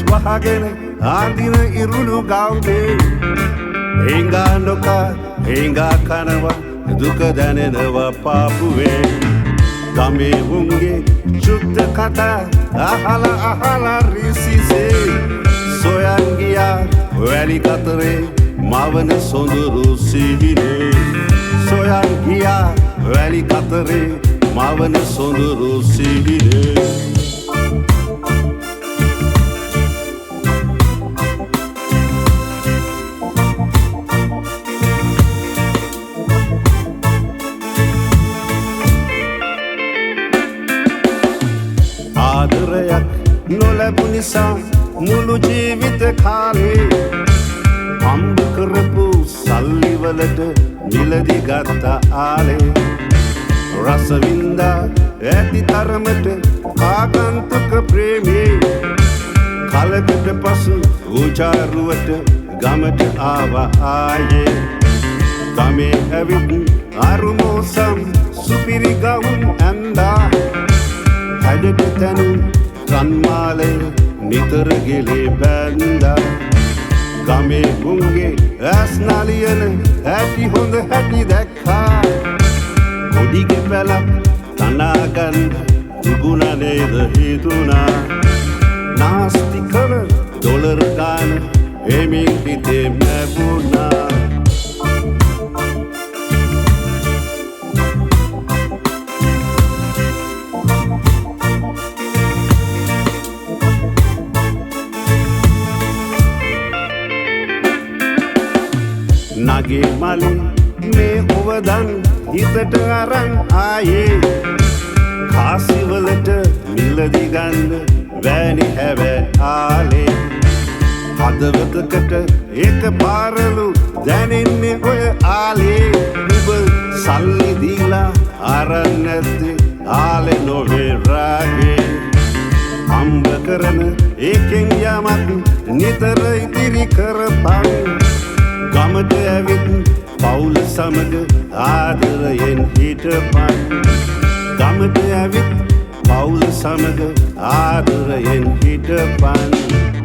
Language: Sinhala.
වහගෙන ආදින ඉරුළු ගවුනේ හේංගා නොකා හේංගා කනවා දුක දැනෙනවා පාපුවේ ගමේ උන්ගේ සුද්ධ කතා අහලා රිසිසේ සොයන් ගියා වැලි කතරේ මවන සොඳුරු සිහිනේ සොයන් ගියා වැලි කතරේ මවන සොඳුරු සිහිනේ ආදරයක් නොලැබු නිසා මුළු ජීවිත කාලේ හම්බ කරපු සල්ලිවලට මිලදී ගත්ත ආලේ රස වින්දා ඇති තරමට ආගන්තුක ප්‍රේමේ කලකට පසු උචාරුවට ගමට ආවා ආයේ ගමේ ඇවිත් අරුමෝසම් සුපිරි ගවුම් ඇන්දා හැඩට තැනු කන්මාලය නිතර ගෙලේ බැන්දා ගමේ උන්ගේ ඇස් නලියන හැටි හොඳ හැටි දැක්කා ගොඩිගේ පැලක් තනාගන්න තිබුණ නේද හිතුණා නාස්ති කළ ඩොලර් ගාන එමින් හිතේ මැවුණා නගේ මලි මේ ඔවදන් හිතට අරන් ආයේ කාසිවලට මිලදි ගන්න වැනි හැවැ ආලේ හදවතකට එක පාරලු දැනෙන්නේ ඔය ආලේ උඹ සල්ලි දීලා අරන් නැත්තේ ආලේ නොවේ රාගේ හම්බ කරන ඒකෙන් යමක් නිතර ඉදිරි කරපන් ගමට ඇවිත් පවුල සමග ආදරයෙන් හිටපන් ගමට ඇවිත් පවුල සමග ආදරයෙන් හිටපන්